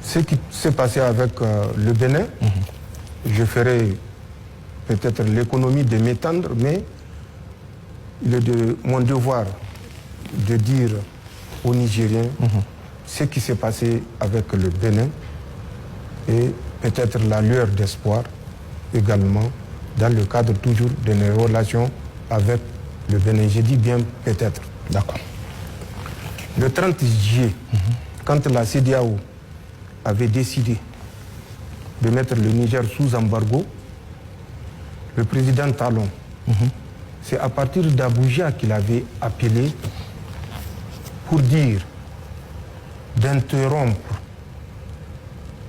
Ce qui s'est passé avec le Bénin, je ferai peut-être l'économie de m'étendre, mais il est de mon devoir de dire aux Nigériens ce qui s'est passé avec le Bénin et peut-être la lueur d'espoir également dans le cadre toujours de nos relations avec le Bénin. Je dis bien peut-être. D'accord. Le 30 juillet, quand la CEDEAO avait décidé de mettre le Niger sous embargo, le président Talon, c'est à partir d'Abuja qu'il avait appelé pour dire d'interrompre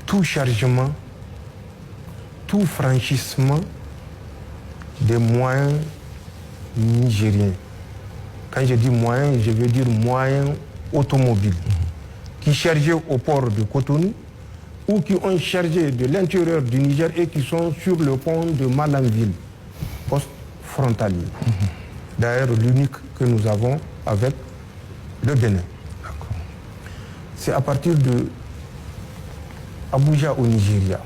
tout chargement, tout franchissement des moyens nigériens. Quand je dis moyens, je veux dire moyens automobiles qui chargeaient au port de Cotonou ou qui ont chargé de l'intérieur du Niger et qui sont sur le pont de Malanville, poste frontalier. D'ailleurs, l'unique que nous avons avec le Bénin. C'est à partir de Abuja au Nigeria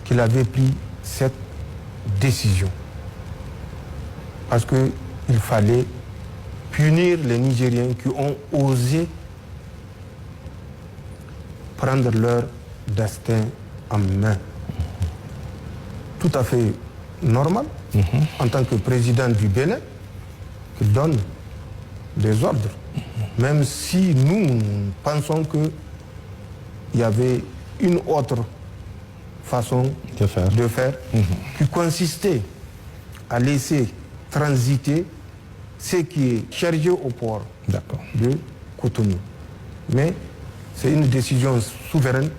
qu'il avait pris cette décision. Parce qu'il fallait punir les Nigériens qui ont osé prendre leur destin en main. Tout à fait normal, en tant que président du Bénin, qu'il donne des ordres. Même si nous pensons qu'il y avait une autre façon de faire qui consistait à laisser transiter ce qui est chargé au port de Cotonou. Mais c'est une décision souveraine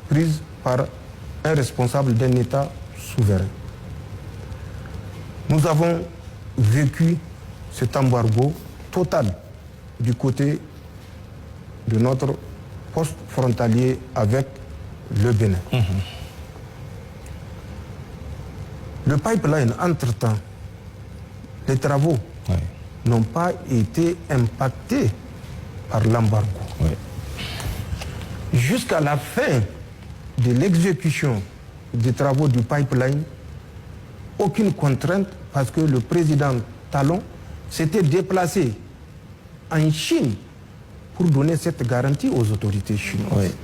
prise par un responsable d'un État souverain. Nous avons vécu cet embargo total du côté de notre poste frontalier avec le Bénin. Le pipeline, entre-temps, les travaux n'ont pas été impactés par l'embargo. Jusqu'à la fin de l'exécution des travaux du pipeline, aucune contrainte parce que le président Talon s'était déplacé en Chine pour donner cette garantie aux autorités chinoises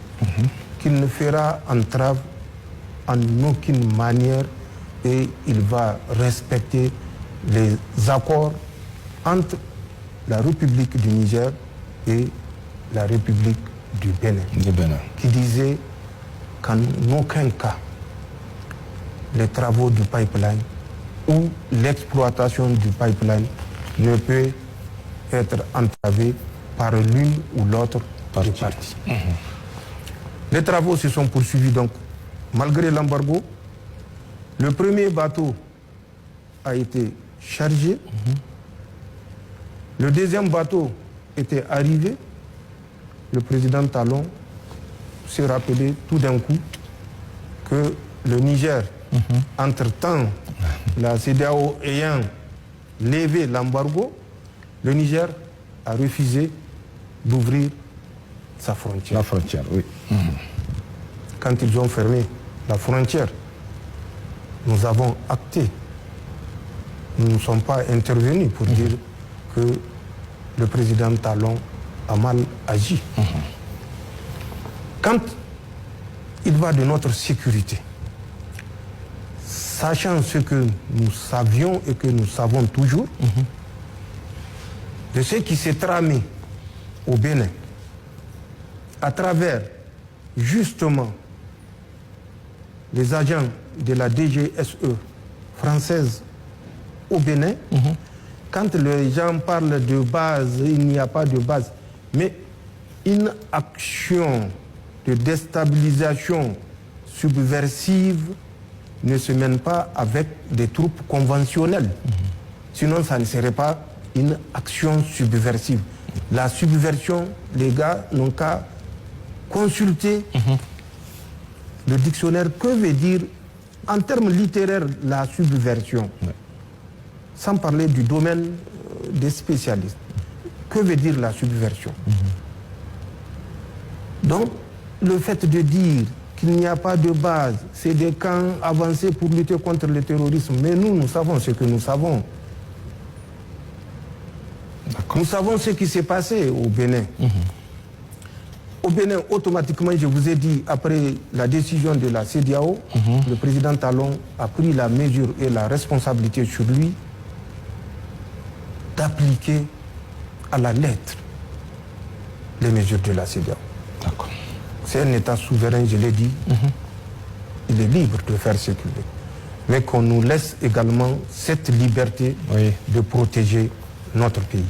qu'il ne fera entrave en aucune manière et il va respecter les accords entre la République du Niger et la République du Bénin, qui disait qu'en aucun cas les travaux du pipeline ou l'exploitation du pipeline ne peut être entravée par l'une ou l'autre des parties. Les travaux se sont poursuivis donc malgré l'embargo. Le premier bateau a été chargé. Le deuxième bateau était arrivé. Le président Talon s'est rappelé tout d'un coup que le Niger, entre-temps, la CEDEAO ayant levé l'embargo, le Niger a refusé d'ouvrir sa frontière. La frontière, oui. Quand ils ont fermé la frontière, nous avons acté. Nous ne sommes pas intervenus pour dire que le président Talon a mal agi. Quand il va de notre sécurité, sachant ce que nous savions et que nous savons toujours, de ce qui s'est tramé au Bénin, à travers justement les agents de la DGSE française au Bénin, quand les gens parlent de base, il n'y a pas de base. Mais une action de déstabilisation subversive ne se mène pas avec des troupes conventionnelles. Sinon, ça ne serait pas une action subversive. La subversion, les gars n'ont qu'à consulter le dictionnaire. Que veut dire, en termes littéraires, la subversion? Sans parler du domaine des spécialistes. Que veut dire la subversion? Donc, le fait de dire qu'il n'y a pas de base, c'est des camps avancés pour lutter contre le terrorisme. Mais nous savons ce que nous savons. Nous savons ce qui s'est passé au Bénin. Au Bénin, automatiquement, je vous ai dit, après la décision de la CEDEAO, le président Talon a pris la mesure et la responsabilité sur lui d'appliquer à la lettre les mesures de la CEDEAO. C'est un État souverain, je l'ai dit. Il est libre de faire ce qu'il veut. Mais qu'on nous laisse également cette liberté de protéger notre pays.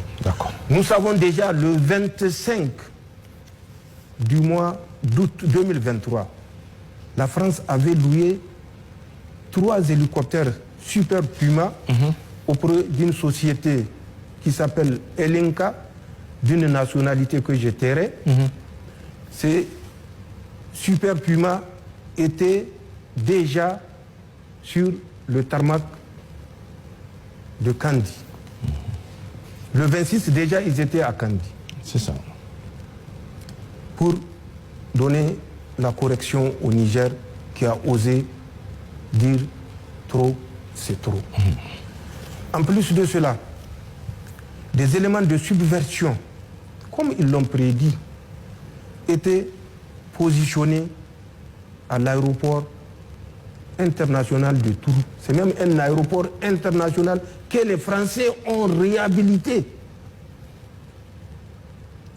Nous savons déjà le 25 du mois d'août 2023, la France avait loué 3 hélicoptères Super Puma auprès d'une société qui s'appelle Elenka, d'une nationalité que je tairai. Ces Super Puma étaient déjà sur le tarmac de Kandi. Le 26, déjà, ils étaient à Kandi. C'est ça. Pour donner la correction au Niger qui a osé dire trop, c'est trop. En plus de cela, des éléments de subversion, comme ils l'ont prédit, étaient positionnés à l'aéroport international de Tours. C'est même un aéroport international que les Français ont réhabilité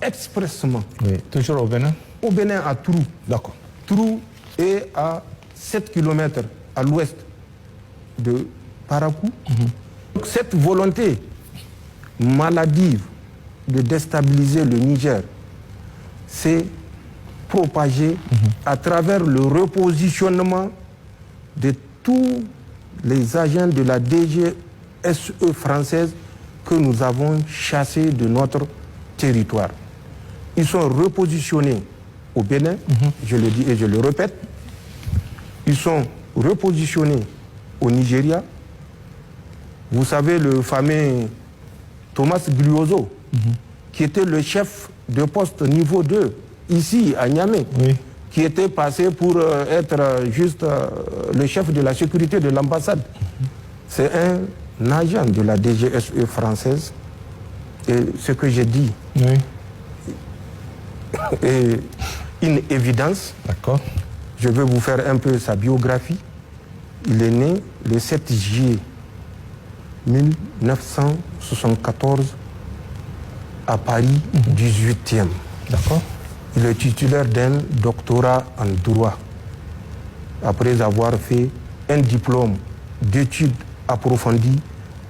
expressément. Oui. Toujours au Bénin? Au Bénin, à Trou. D'accord. Trou est à 7 km à l'ouest de Parakou. Donc, cette volonté maladive de déstabiliser le Niger s'est propagée à travers le repositionnement de tous les agents de la DGSE française que nous avons chassés de notre territoire. Ils sont repositionnés au Bénin, je le dis et je le répète. Ils sont repositionnés au Nigeria. Vous savez, le fameux Thomas Gliozo, qui était le chef de poste niveau 2, ici à Niamey, qui était passé pour être juste le chef de la sécurité de l'ambassade. C'est un agent de la DGSE française. Et ce que j'ai dit est une évidence. D'accord. Je vais vous faire un peu sa biographie. Il est né le 7 juillet 1974 à Paris, 18e. D'accord. Il est titulaire d'un doctorat en droit, après avoir fait un diplôme d'études approfondies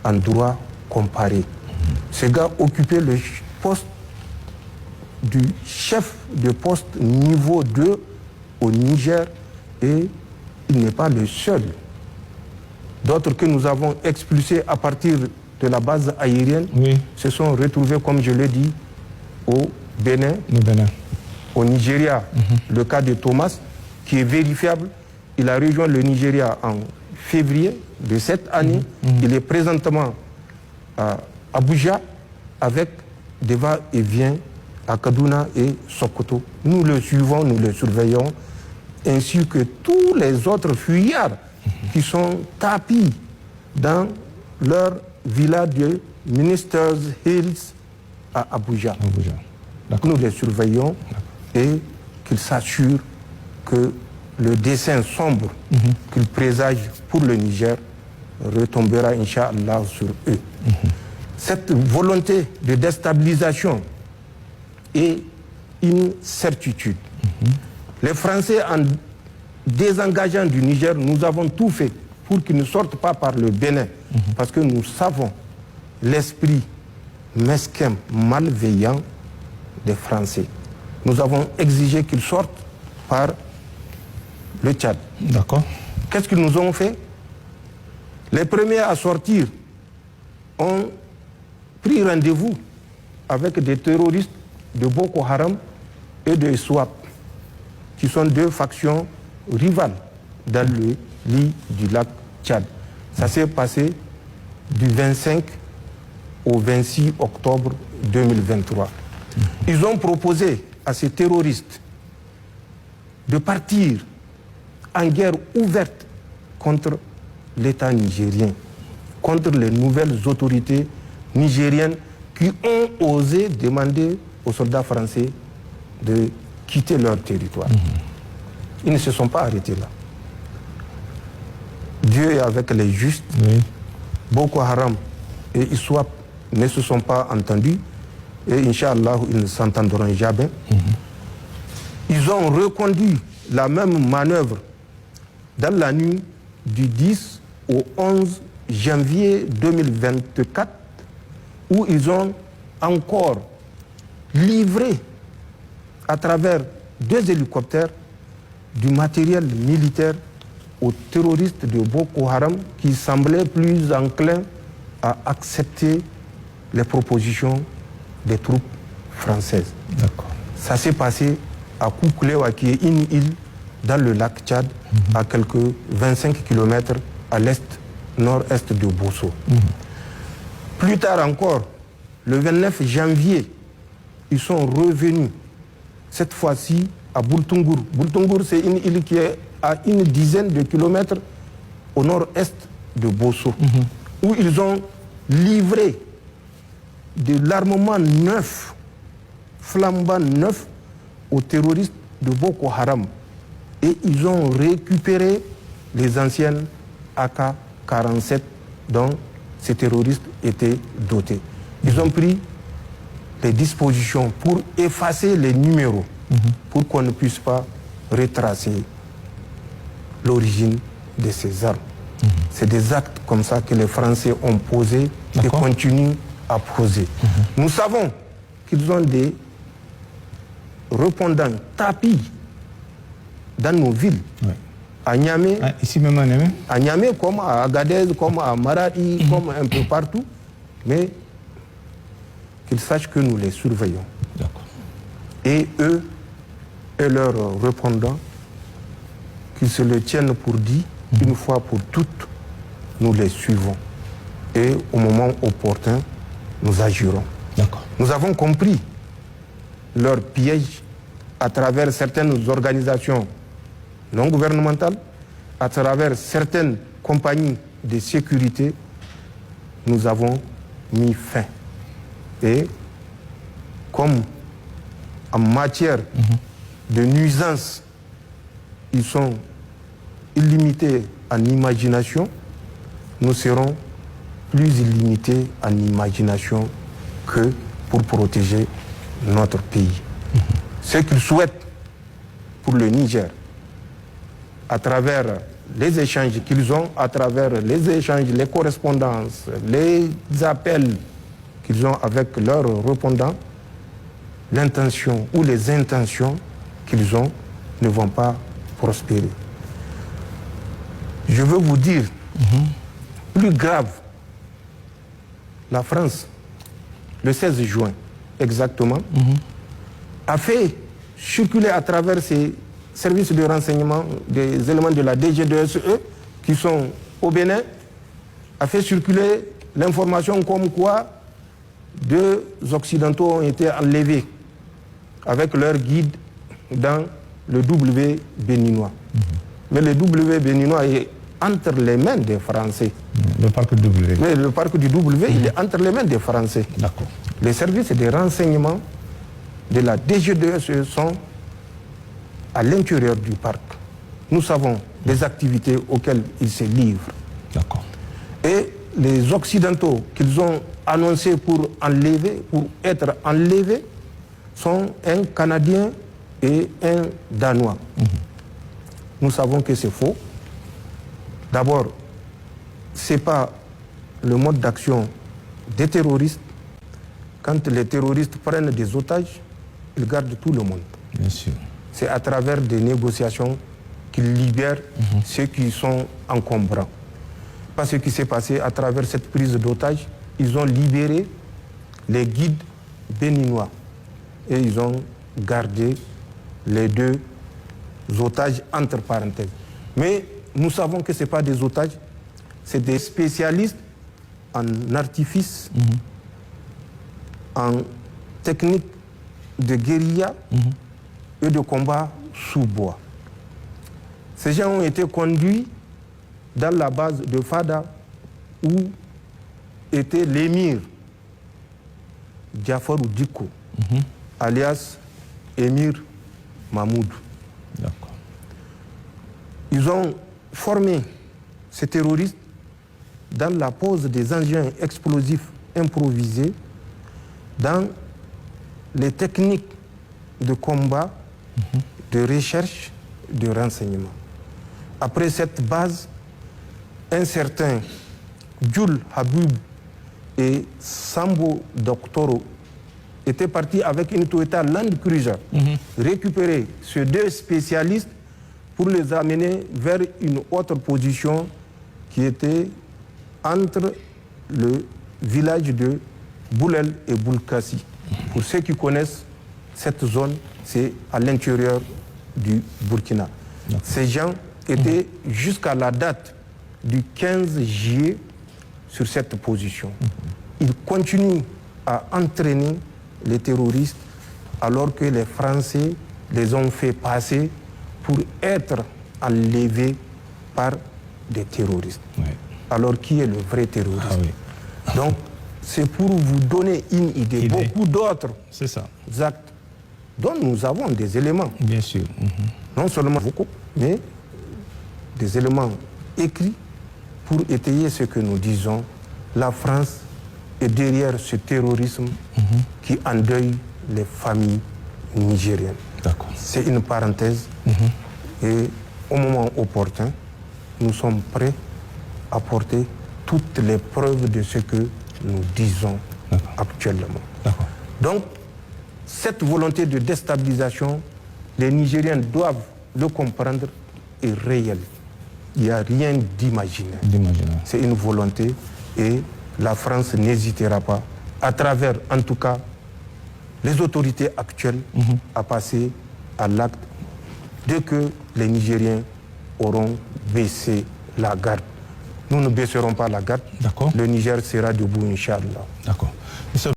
en droit comparé. Ce gars occupait le poste du chef de poste niveau 2 au Niger et il n'est pas le seul. D'autres que nous avons expulsés à partir de la base aérienne se sont retrouvés, comme je l'ai dit, au Bénin. Au Nigeria, le cas de Thomas, qui est vérifiable, il a rejoint le Nigeria en février de cette année. Il est présentement à Abuja avec des va-et-vient à Kaduna et Sokoto. Nous le suivons, nous le surveillons, ainsi que tous les autres fuyards qui sont tapis dans leur villa de Ministers Hills à Abuja. Nous les surveillons et qu'ils s'assurent que le dessein sombre qu'ils présagent pour le Niger retombera, Inch'Allah, sur eux. Cette volonté de déstabilisation est une certitude. Les Français, en désengageant du Niger, nous avons tout fait pour qu'ils ne sortent pas par le Bénin, parce que nous savons l'esprit mesquin, malveillant des Français. Nous avons exigé qu'ils sortent par le Tchad. D'accord. Qu'est-ce qu'ils nous ont fait? Les premiers à sortir ont pris rendez-vous avec des terroristes de Boko Haram et de SWAP, qui sont deux factions rivales dans le lit du lac Tchad. Ça s'est passé du 25 au 26 octobre 2023. Ils ont proposé à ces terroristes de partir en guerre ouverte contre l'État nigérien, contre les nouvelles autorités nigériennes qui ont osé demander aux soldats français de quitter leur territoire. Ils ne se sont pas arrêtés là. Dieu est avec les justes. Oui. Boko Haram et ISWAP ne se sont pas entendus et Inch'Allah, ils ne s'entendront jamais. Ils ont reconduit la même manœuvre dans la nuit du 10 au 11 janvier 2024 où ils ont encore livré à travers 2 hélicoptères du matériel militaire aux terroristes de Boko Haram qui semblaient plus enclins à accepter les propositions des troupes françaises. Ça s'est passé à Kouklewa, qui est une île dans le lac Tchad, à quelques 25 km à l'est-nord-est de Bosso. Plus tard encore, le 29 janvier, ils sont revenus, cette fois-ci à Boultungour. Boultungour, c'est une île qui est à une dizaine de kilomètres au nord-est de Bosso, où ils ont livré de l'armement neuf, flambant neuf, aux terroristes de Boko Haram. Et ils ont récupéré les anciennes AK-47 dont ces terroristes étaient dotés. Ils ont pris les dispositions pour effacer les numéros, pour qu'on ne puisse pas retracer l'origine de ces armes. C'est des actes comme ça que les Français ont posés et continuent à poser. Nous savons qu'ils ont des répondants tapis dans nos villes. À Niamey, ici même à Niamey. À Niamey, comme à Agadez, comme à Maradi, comme un peu partout. Mais qu'ils sachent que nous les surveillons. Et eux et leurs répondants, qu'ils se le tiennent pour dit, une fois pour toutes, nous les suivons. Et au moment opportun, nous agirons. Nous avons compris leur piège à travers certaines organisations non gouvernementales, à travers certaines compagnies de sécurité. Nous avons mis fin. Et comme en matière de nuisances, ils sont illimités en imagination, nous serons plus illimités en imagination que pour protéger notre pays. Ce qu'ils souhaitent pour le Niger, à travers les échanges qu'ils ont, à travers les échanges, les correspondances, les appels qu'ils ont avec leurs répondants, l'intention ou les intentions qu'ils ont ne vont pas prospérer. Je veux vous dire, plus grave, la France, le 16 juin exactement, a fait circuler à travers ses services de renseignement des éléments de la DG2SE qui sont au Bénin, a fait circuler l'information comme quoi 2 Occidentaux ont été enlevés avec leur guide dans le W béninois. Mais le W béninois est entre les mains des Français. Le parc W. Mais le parc du W, il est entre les mains des Français. Les services de renseignement de la DG2SE sont à l'intérieur du parc. Nous savons les activités auxquelles ils se livrent. Et les Occidentaux qu'ils ont annoncés pour être enlevés, sont un Canadien et un Danois. Nous savons que c'est faux. D'abord, ce n'est pas le mode d'action des terroristes. Quand les terroristes prennent des otages, ils gardent tout le monde. Bien sûr. C'est à travers des négociations qu'ils libèrent ceux qui sont encombrants. Pas ce qui s'est passé à travers cette prise d'otages. Ils ont libéré les guides béninois et ils ont gardé les 2 otages entre parenthèses. Mais nous savons que ce n'est pas des otages, c'est des spécialistes en artifice, en technique de guérilla et de combat sous bois. Ces gens ont été conduits dans la base de Fada où était l'émir Jafarou Diko, alias Émir Mahmoud. D'accord. Ils ont formé ces terroristes dans la pose des engins explosifs improvisés, dans les techniques de combat, de recherche, de renseignement. Après cette base, un certain Jules Habib et Sambo Doktoro étaient partis avec une Toyota Land Cruiser récupérer ces deux spécialistes pour les amener vers une autre position qui était entre le village de Boulel et Boulkassi. Pour ceux qui connaissent cette zone, c'est à l'intérieur du Burkina. Ces gens étaient jusqu'à la date du 15 juillet sur cette position. Ils continuent à entraîner les terroristes alors que les Français les ont fait passer pour être enlevés par des terroristes. Oui. Alors qui est le vrai terroriste? Ah oui. Donc, c'est pour vous donner une idée. Beaucoup d'autres C'est ça. actes dont nous avons des éléments. Bien sûr. Non seulement beaucoup, mais des éléments écrits pour étayer ce que nous disons. La France est derrière ce terrorisme qui endeuille les familles nigériennes. D'accord. C'est une parenthèse. Et au moment opportun, nous sommes prêts à porter toutes les preuves de ce que nous disons actuellement. D'accord. Donc, cette volonté de déstabilisation, les Nigériens doivent le comprendre, est réelle. Il n'y a rien d'imaginaire. C'est une volonté et la France n'hésitera pas, à travers en tout cas les autorités actuelles, à passer à l'acte dès que les Nigériens auront baissé la garde. Nous ne baisserons pas la garde. D'accord. Le Niger sera debout, Inch'Allah. D'accord.